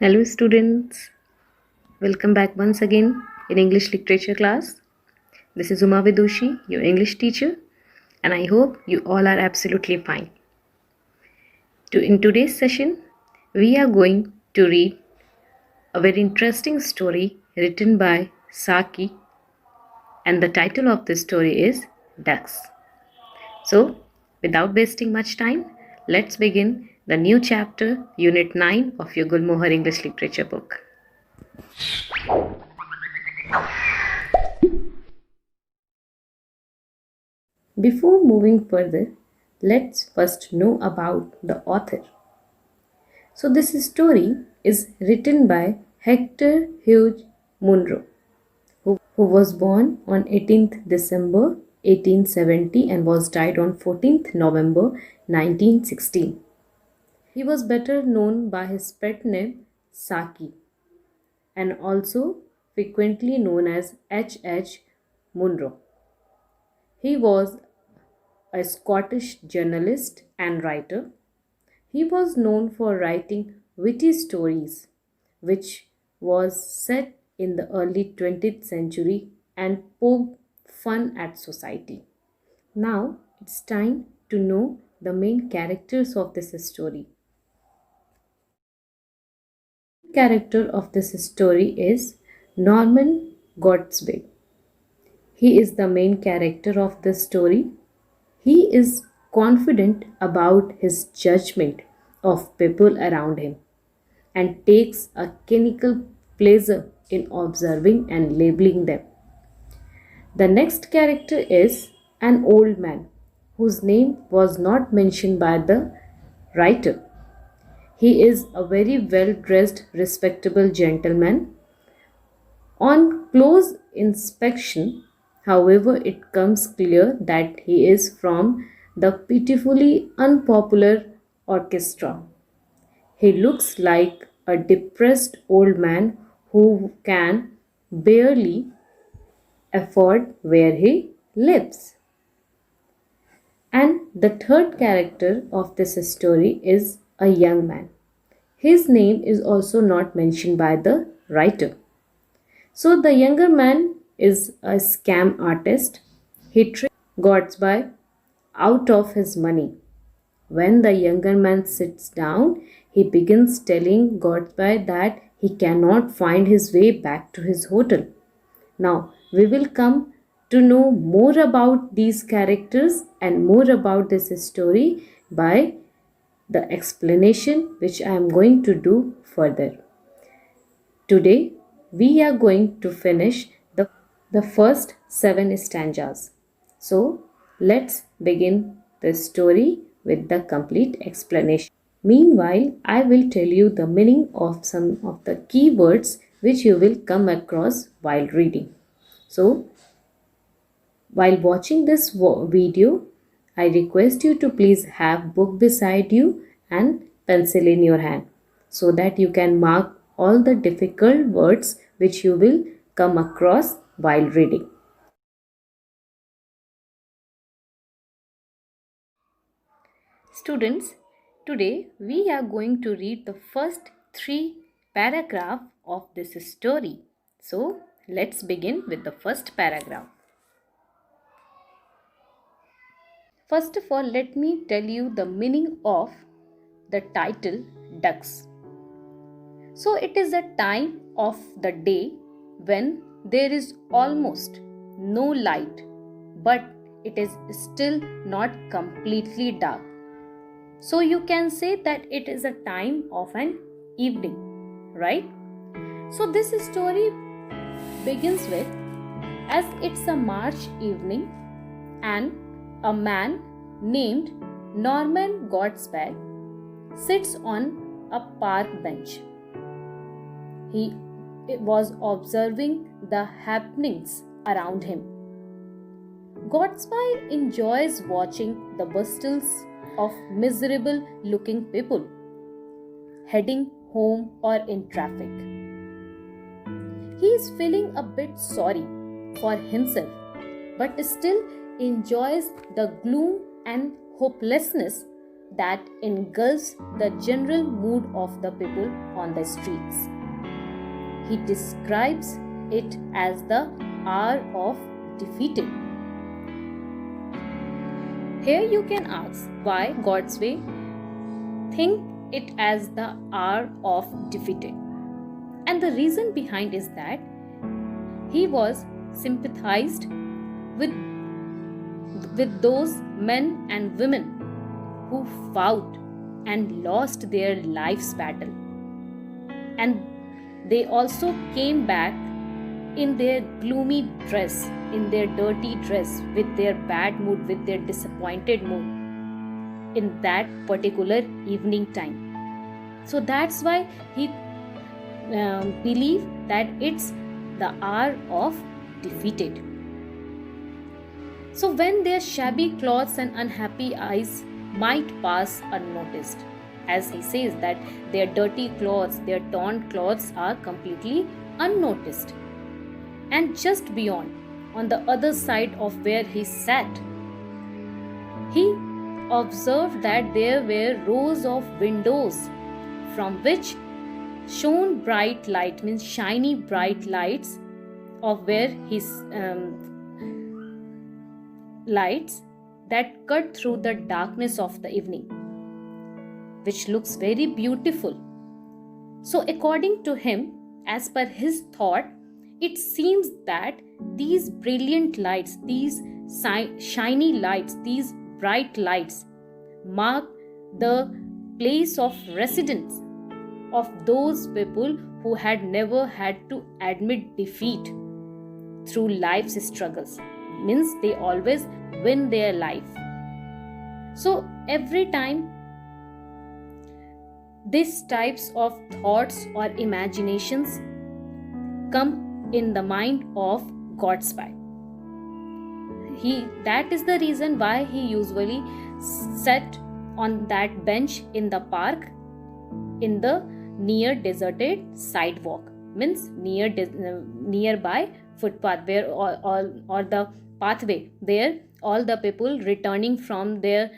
Hello students, welcome back once again in English literature class. This is Uma Vidushi, your English teacher, and I hope you all are absolutely fine. In today's session, we are going to read a very interesting story written by Saki, and the title of this story is Ducks. So, without wasting much time, let's begin the new chapter, Unit 9 of your Gulmohar English literature book. Before moving further, let's first know about the author. So, this story is written by H.H Munro, who was born on 18th December 1870 and was died on 14th November 1916. He was better known by his pet name Saki and also frequently known as H.H Munro. He was a Scottish journalist and writer. He was known for writing witty stories, which was set in the early 20th century and poked fun at society. Now it's time to know the main characters of this story. The character of this story is Norman Godsby. He is the main character of this story. He is confident about his judgment of people around him and takes a clinical pleasure in observing and labeling them. The next character is an old man whose name was not mentioned by the writer. He is a very well dressed, respectable gentleman. On close inspection, however, it comes clear that he is from the pitifully unpopular orchestra. He looks like a depressed old man who can barely afford where he lives. And the third character of this story is a young man. His name is also not mentioned by the writer. So the younger man is a scam artist. He tricks Godsby out of his money. When the younger man sits down, he begins telling Godsby that he cannot find his way back to his hotel. Now, we will come to know more about these characters and more about this story by the explanation which I am going to do further. Today, we are going to finish the first 7 stanzas. So, let's begin the story with the complete explanation. Meanwhile, I will tell you the meaning of some of the key words which you will come across while reading. So, while watching this video, I request you to please have book beside you and pencil in your hand so that you can mark all the difficult words which you will come across while reading. Students, today we are going to read the first 3 paragraphs of this story. So, let's begin with the first paragraph. First of all, let me tell you the meaning of the title Ducks. So, it is a time of the day when there is almost no light, but it is still not completely dark. So, you can say that it is a time of an evening, right? So, this story begins with, as it's a March evening and a man named Norman Godsby sits on a park bench. He was observing the happenings around him. Godsby enjoys watching the bustles of miserable looking people heading home or in traffic. He is feeling a bit sorry for himself, but still enjoys the gloom and hopelessness that engulfs the general mood of the people on the streets. He describes it as the hour of defeated. Here you can ask why Godsway think it as the hour of defeated. And the reason behind is that he was sympathized with those men and women who fought and lost their life's battle. And they also came back in their gloomy dress, in their dirty dress, with their bad mood, with their disappointed mood in that particular evening time. So that's why he believed that it's the hour of defeated. So when their shabby clothes and unhappy eyes might pass unnoticed, as he says that their dirty clothes, their torn clothes are completely unnoticed. And just beyond, on the other side of where he sat, he observed that there were rows of windows from which shone bright light, means shiny bright lights of where his lights that cut through the darkness of the evening, which looks very beautiful. So according to him, as per his thought, it seems that these brilliant lights, these shiny lights, these bright lights mark the place of residence of those people who had never had to admit defeat through life's struggles. Means they always win their life. So every time these types of thoughts or imaginations come in the mind of Godsway. That is the reason why he usually sat on that bench in the park in the near deserted sidewalk, means nearby footpath where or the pathway where all the people returning from their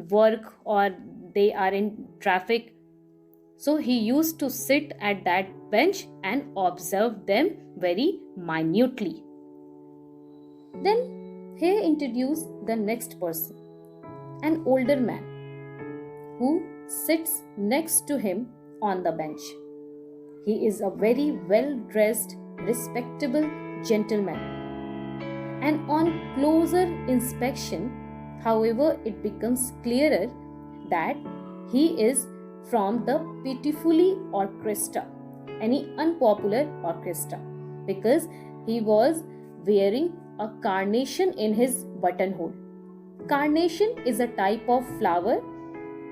work or they are in traffic. So he used to sit at that bench and observe them very minutely. Then he introduced the next person, an older man who sits next to him on the bench. He is a very well-dressed, respectable gentleman. And on closer inspection, however, it becomes clearer that he is from the pitifully orchestra, any unpopular orchestra, because he was wearing a carnation in his buttonhole. Carnation is a type of flower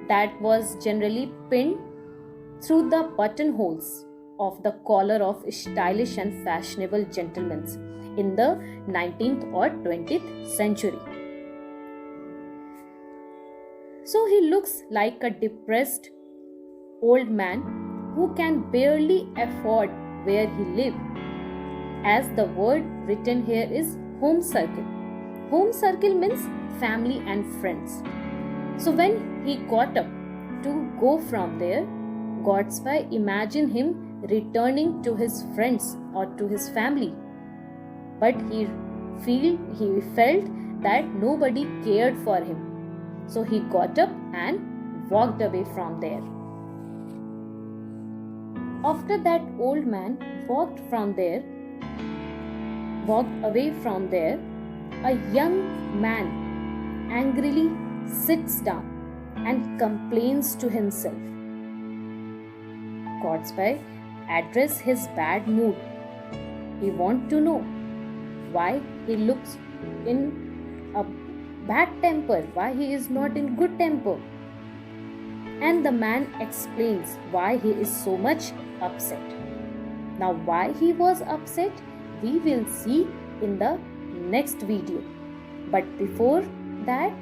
that was generally pinned through the buttonholes of the collar of stylish and fashionable gentlemen in the 19th or 20th century. So he looks like a depressed old man who can barely afford where he lives, as the word written here is home circle. Home circle means family and friends. So when he got up to go from there, Godsway imagined him returning to his friends or to his family. But he felt that nobody cared for him. So he got up and walked away from there. After that old man walked away from there, a young man angrily sits down and complains to himself. Godsway addressed his bad mood. He wants to know why he looks in a bad temper, why he is not in good temper. And the man explains why he is so much upset. Now why he was upset, we will see in the next video. But before that,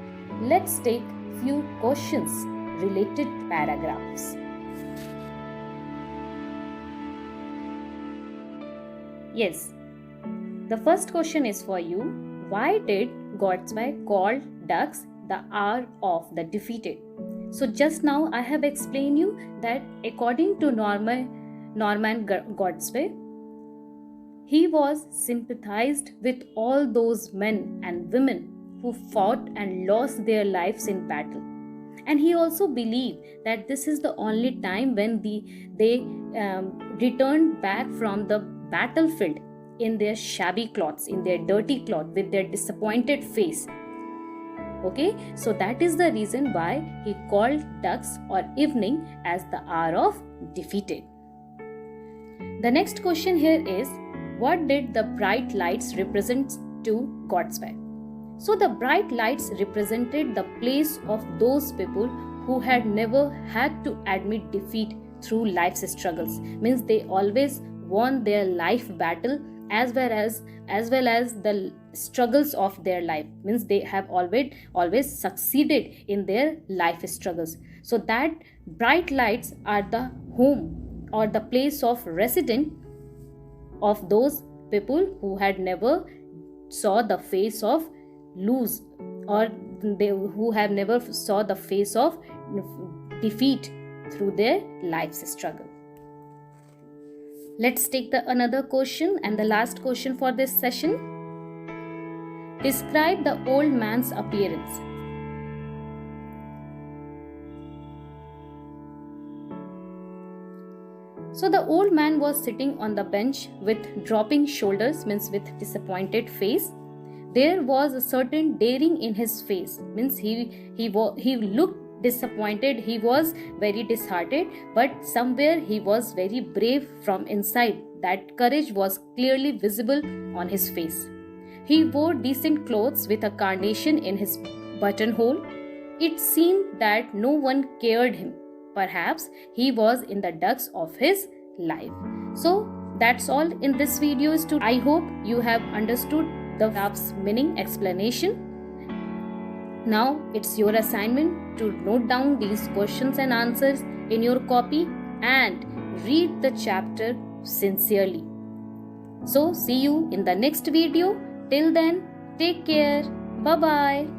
let's take few questions related paragraphs. Yes, the first question is for you. Why did Godsway call Dusk the hour of the defeated? So just now I have explained you that according to Norman Godsway, he was sympathized with all those men and women who fought and lost their lives in battle. And he also believed that this is the only time when they returned back from the battlefield in their shabby clothes, in their dirty cloth, with their disappointed face. Okay, so that is the reason why he called dusk or evening as the hour of defeated. The next question here is, what did the bright lights represent to Godsway? So the bright lights represented the place of those people who had never had to admit defeat through life's struggles. Means they always won their life battle as well as the struggles of their life. Means they have always succeeded in their life struggles. So that bright lights are the home or the place of residence of those people who had never saw the face of lose, or who have never saw the face of defeat through their life's struggle. Let's take another question and the last question for this session. Describe the old man's appearance. So the old man was sitting on the bench with dropping shoulders, means with disappointed face. There was a certain daring in his face, means he looked disappointed, he was very disheartened, but somewhere he was very brave from inside. That courage was clearly visible on his face. He wore decent clothes with a carnation in his buttonhole. It seemed that no one cared him. Perhaps he was in the depths of his life. So that's all in this video. I hope you have understood the verb's meaning explanation. Now it's your assignment to note down these questions and answers in your copy and read the chapter sincerely. So see you in the next video. Till then, take care. Bye bye.